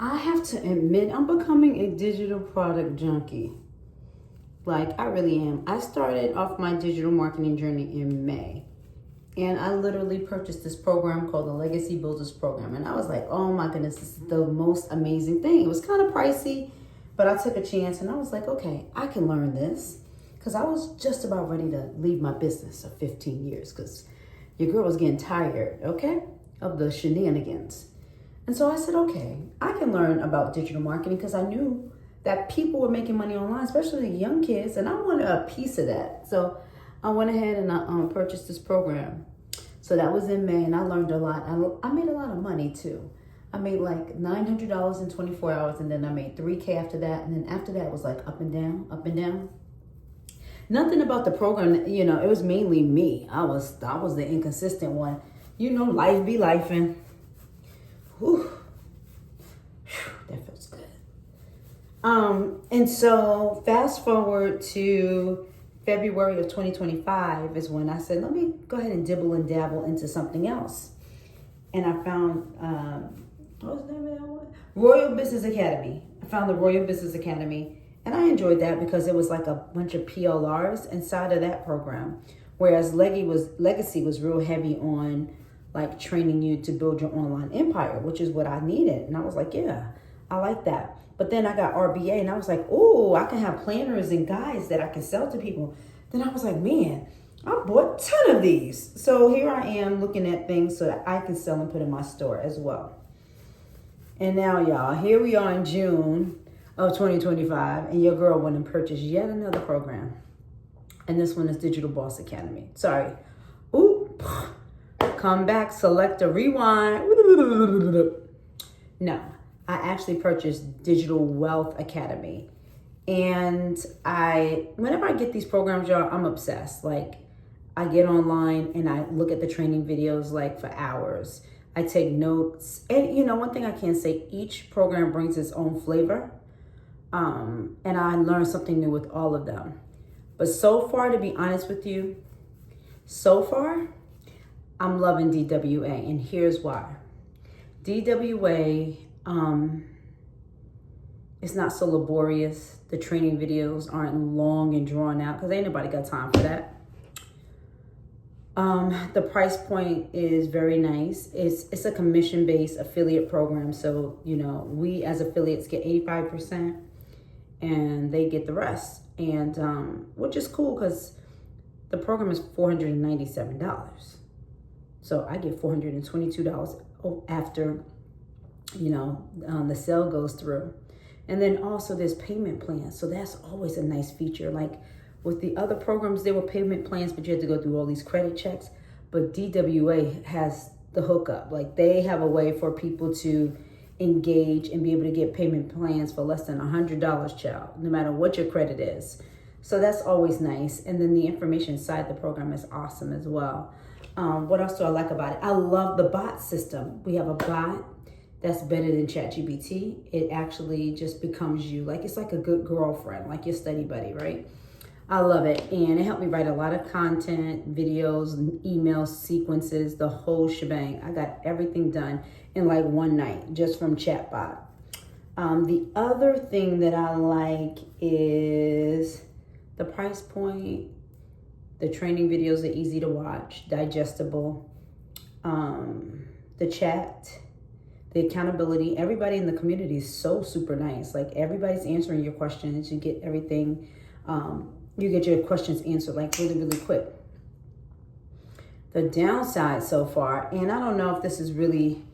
I have to admit, I'm becoming a digital product junkie. Like, I really am. I started off my digital marketing journey in May. And I literally purchased this program called the Legacy Builders Program. And I was like, oh my goodness, this is the most amazing thing. It was kind of pricey, but I took a chance and I was like, okay, I can learn this. Because I was just about ready to leave my business of 15 years because your girl was getting tired, okay, of the shenanigans. And so I said, okay, I can learn about digital marketing because I knew that people were making money online, especially the young kids, and I wanted a piece of that. So I went ahead and I purchased this program. So that was in May, and I learned a lot. I made a lot of money too. I made like $900 in 24 hours, and then I made $3K after that. And then after that, it was like up and down, up and down. Nothing about the program, you know, it was mainly me. I was the inconsistent one. You know, life be lifing. Whew. That feels good. And so fast forward to February of 2025 is when I said, let me go ahead and dibble and dabble into something else. And I found, what was the name of that one? Royal Business Academy. I found the Royal Business Academy. And I enjoyed that because it was like a bunch of PLRs inside of that program. Whereas Legacy was real heavy on like training you to build your online empire, which is what I needed. And I was like, yeah, I like that. But then I got RBA and I was like, oh, I can have planners and guides that I can sell to people. Then I was like, man, I bought a ton of these. So here I am looking at things so that I can sell and put in my store as well. And now, y'all, here we are in June of 2025, and your girl went and purchased yet another program. And this one is Digital Boss Academy. Sorry. Ooh. Come back, select a rewind. No, I actually purchased Digital Wealth Academy. And whenever I get these programs, y'all, I'm obsessed. Like, I get online and I look at the training videos like for hours. I take notes. And you know, one thing I can say, each program brings its own flavor. And I learned something new with all of them. But so far, to be honest with you, I'm loving DWA, and here's why. DWA, it's not so laborious. The training videos aren't long and drawn out because ain't nobody got time for that. The price point is very nice. It's a commission-based affiliate program. So, you know, we as affiliates get 85% and they get the rest. And which is cool because the program is $497. So I get $422 after, you know, the sale goes through. And then also there's payment plans. So that's always a nice feature. Like with the other programs, there were payment plans, but you had to go through all these credit checks. But DWA has the hookup. Like they have a way for people to engage and be able to get payment plans for less than $100, child, no matter what your credit is. So that's always nice. And then the information inside the program is awesome as well. What else do I like about it? I love the bot system. We have a bot that's better than ChatGPT. It actually just becomes you. Like it's like a good girlfriend, like your study buddy, right? I love it. And it helped me write a lot of content, videos, email sequences, the whole shebang. I got everything done in like one night just from chatbot. The other thing that I like is the price point. The training videos are easy to watch, digestible. The chat, the accountability. Everybody in the community is so super nice. Like everybody's answering your questions. You get everything. You get your questions answered like really, really quick. The downside so far, and I don't know if this is really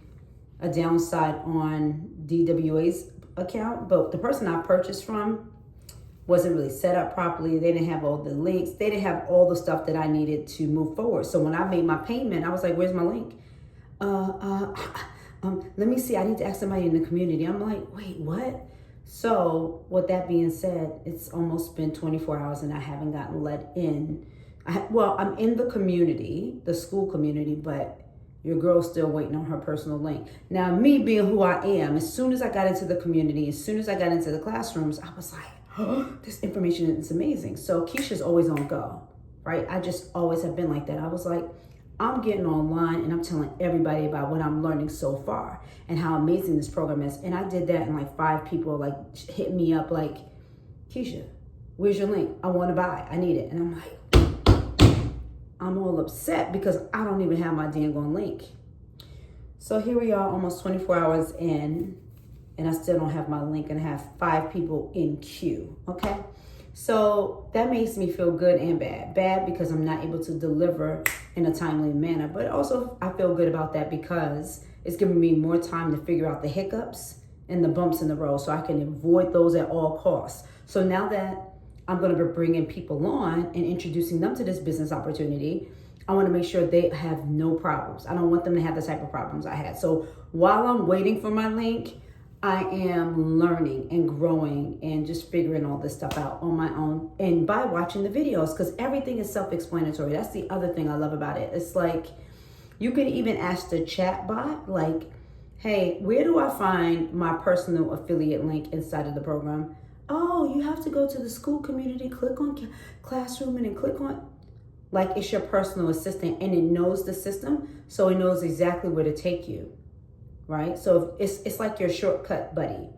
a downside on DWA's account, but the person I purchased from wasn't really set up properly. They didn't have all the links. They didn't have all the stuff that I needed to move forward. So when I made my payment, I was like, where's my link? Let me see. I need to ask somebody in the community. I'm like, wait, what? So with that being said, it's almost been 24 hours and I haven't gotten let in. I'm in the community, the school community, but your girl's still waiting on her personal link. Now, me being who I am, as soon as I got into the community, as soon as I got into the classrooms, I was like, oh, this information is amazing. So Keisha's always on go, right? I just always have been like that. I was like, I'm getting online and I'm telling everybody about what I'm learning so far and how amazing this program is. And I did that, and like 5 people like hit me up like, Keisha, where's your link? I want to buy. I need it. And I'm like, I'm all upset because I don't even have my dang on link. So here we are, almost 24 hours in, and I still don't have my link, and I have 5 people in queue. Okay. So that makes me feel good and bad. Bad because I'm not able to deliver in a timely manner, but also I feel good about that because it's giving me more time to figure out the hiccups and the bumps in the road so I can avoid those at all costs. So now that I'm going to be bringing people on and introducing them to this business opportunity, I want to make sure they have no problems. I don't want them to have the type of problems I had. So while I'm waiting for my link, I am learning and growing and just figuring all this stuff out on my own and by watching the videos, because everything is self-explanatory. That's the other thing I love about it. It's like you can even ask the chat bot, like, hey, where do I find my personal affiliate link inside of the program? Oh, you have to go to the school community, click on classroom, and then click on, like it's your personal assistant, and it knows the system, so it knows exactly where to take you. Right? So it's like your shortcut buddy.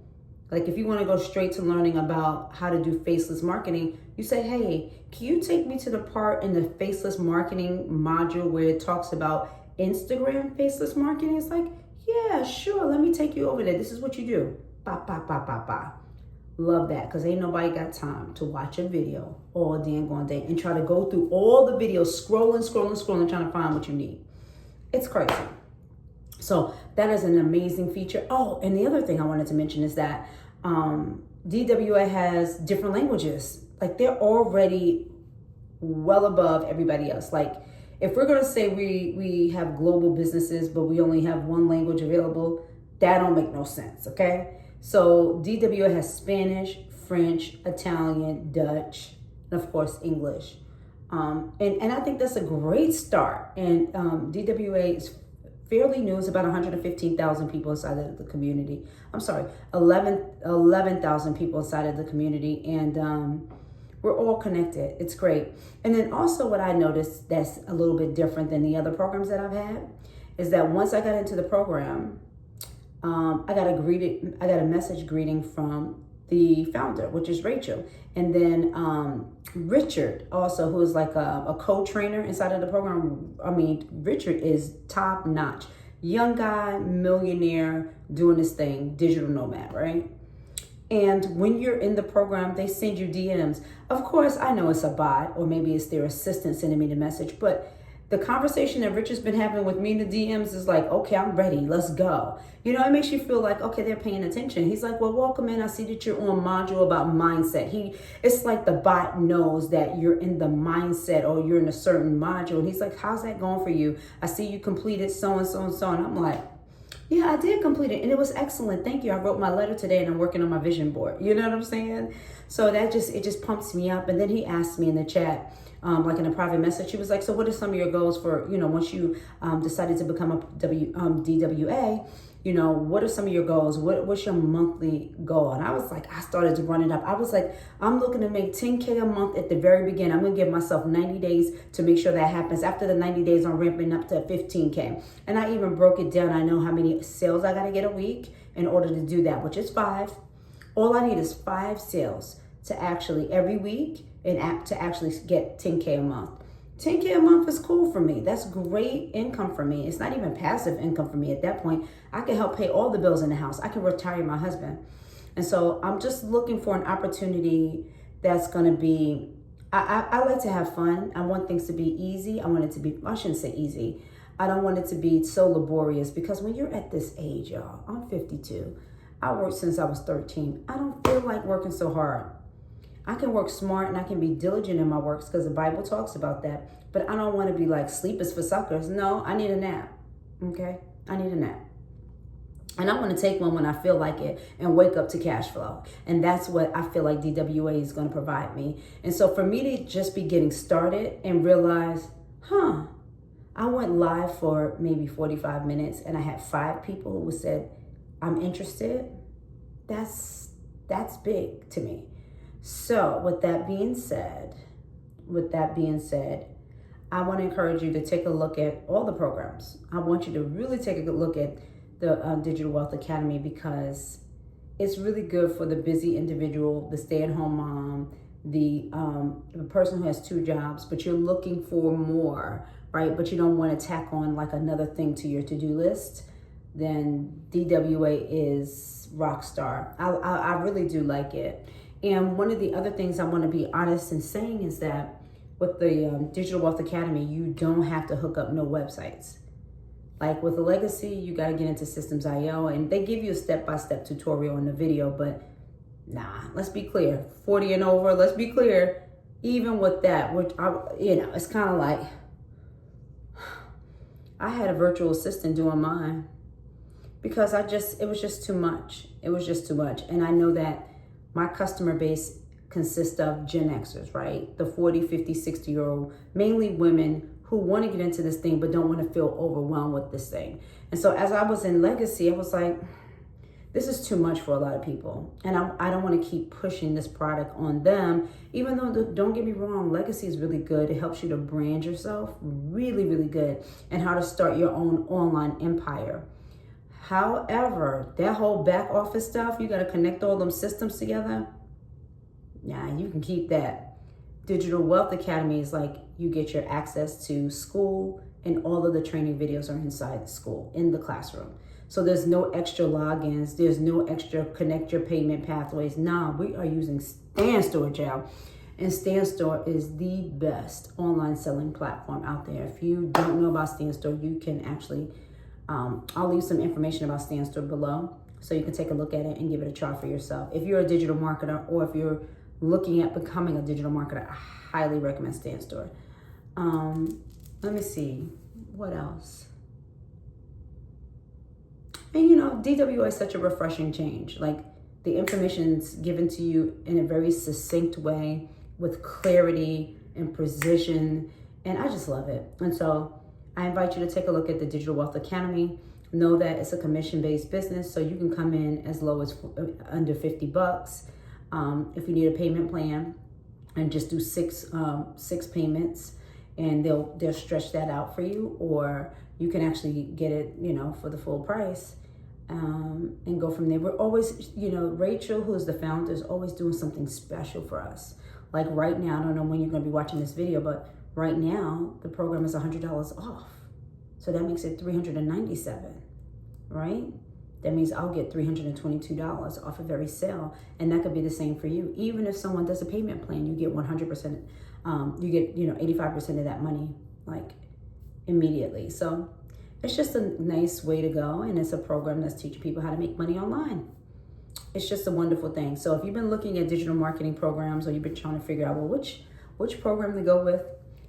Like if you want to go straight to learning about how to do faceless marketing, you say, hey, can you take me to the part in the faceless marketing module where it talks about Instagram faceless marketing? It's like, yeah, sure. Let me take you over there. This is what you do. Ba, ba, ba, ba, ba. Love that, because ain't nobody got time to watch a video all damn going day and try to go through all the videos, scrolling, trying to find what you need. It's crazy. So that is an amazing feature. Oh, and the other thing I wanted to mention is that DWA has different languages. Like they're already well above everybody else. Like if we're going to say we have global businesses, but we only have one language available, that don't make no sense. Okay. So DWA has Spanish, French, Italian, Dutch, and of course, English. And I think that's a great start. And DWA is fairly new. It's about 115,000 people inside of the community. I'm sorry, 11,000 people inside of the community. And we're all connected. It's great. And then also what I noticed that's a little bit different than the other programs that I've had is that once I got into the program, I got a message greeting from the founder, which is Rachel. And then Richard also, who is like a co-trainer inside of the program. I mean, Richard is top notch. Young guy, millionaire, doing his thing, digital nomad, right? And when you're in the program, they send you DMs. Of course, I know it's a bot or maybe it's their assistant sending me the message, but the conversation that Richard's been having with me in the DMs is like, okay, I'm ready. Let's go. You know, it makes you feel like, okay, they're paying attention. He's like, well, welcome in. I see that you're on module about mindset. It's like the bot knows that you're in the mindset or you're in a certain module. And he's like, how's that going for you? I see you completed so and so and so. And I'm like, yeah, I did complete it. And it was excellent. Thank you. I wrote my letter today and I'm working on my vision board. You know what I'm saying? So it just pumps me up. And then he asked me in the chat, like in a private message, he was like, so what are some of your goals for, once you decided to become a DWA, what are some of your goals? What's your monthly goal? And I was like, I started to run it up. I was like, I'm looking to make 10K a month at the very beginning. I'm going to give myself 90 days to make sure that happens. After the 90 days, I'm ramping up to 15K. And I even broke it down. I know how many sales I got to get a week in order to do that, which is 5. All I need is 5 sales to actually every week and to actually get 10K a month. 10K a month is cool for me. That's great income for me. It's not even passive income for me at that point. I can help pay all the bills in the house. I can retire my husband. And so I'm just looking for an opportunity that's going to be, I like to have fun. I want things to be easy. I want it to be, I shouldn't say easy. I don't want it to be so laborious because when you're at this age, y'all, I'm 52. I worked since I was 13. I don't feel like working so hard. I can work smart and I can be diligent in my works because the Bible talks about that. But I don't want to be like sleep is for suckers. No, I need a nap. Okay? I need a nap. And I want to take one when I feel like it and wake up to cash flow. And that's what I feel like DWA is going to provide me. And so for me to just be getting started and realize, I went live for maybe 45 minutes and I had 5 people who said, I'm interested. That's big to me. So with that being said, I want to encourage you to take a look at all the programs. I want you to really take a good look at the Digital Wealth Academy, because it's really good for the busy individual, the stay-at-home mom, the person who has 2 jobs, but you're looking for more, right? But you don't want to tack on like another thing to your to-do list. Then DWA is rock star. I really do like it. And one of the other things I want to be honest in saying is that with the Digital Wealth Academy, you don't have to hook up no websites. Like with the Legacy, you got to get into Systems IO, and they give you a step-by-step tutorial in the video, but nah, let's be clear, 40 and over, let's be clear, even with that, which it's kind of like, I had a virtual assistant doing mine because it was just too much. It was just too much. And I know that my customer base consists of Gen Xers, right? The 40, 50, 60-year-old, mainly women who want to get into this thing but don't want to feel overwhelmed with this thing. And so as I was in Legacy, I was like, this is too much for a lot of people. And I don't want to keep pushing this product on them, even though, don't get me wrong, Legacy is really good. It helps you to brand yourself, really, really good, and how to start your own online empire. However, that whole back office stuff, you got to connect all them systems together. Yeah, you can keep that. Digital Wealth Academy is like, you get your access to school, and all of the training videos are inside the school, in the classroom. So there's no extra logins. There's no extra connect your payment pathways. Nah, we are using StanStore, child. And StanStore is the best online selling platform out there. If you don't know about StanStore, you can actually, I'll leave some information about StanStore below, so you can take a look at it and give it a try for yourself. If you're a digital marketer, or if you're looking at becoming a digital marketer, I highly recommend StanStore. Let me see, what else? And DWA is such a refreshing change. Like, the information's given to you in a very succinct way with clarity and precision, and I just love it. And so I invite you to take a look at the Digital Wealth Academy. Know that it's a commission-based business, so you can come in as low as under $50. If you need a payment plan, and just do six payments, and they'll stretch that out for you, or you can actually get it, for the full price, and go from there. We're always, Rachel, who's the founder, is always doing something special for us. Like right now, I don't know when you're going to be watching this video, but right now the program is $100 off. So that makes it $397, right? That means I'll get $322 off of every sale. And that could be the same for you. Even if someone does a payment plan, you get 100%, you get, 85% of that money, like, immediately. So it's just a nice way to go. And it's a program that's teaching people how to make money online. It's just a wonderful thing. So if you've been looking at digital marketing programs, or you've been trying to figure out, well, which program to go with,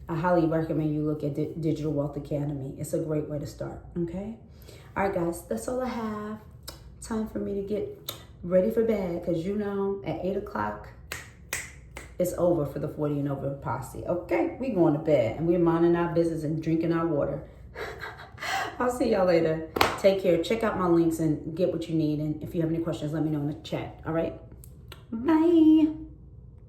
I highly recommend you look at Digital Wealth Academy. It's a great way to start, okay? All right, guys, that's all I have. Time for me to get ready for bed, because at 8 o'clock, it's over for the 40 and over posse. Okay, we going to bed, and we're minding our business and drinking our water. I'll see y'all later. Take care. Check out my links and get what you need. And if you have any questions, let me know in the chat. All right? Bye.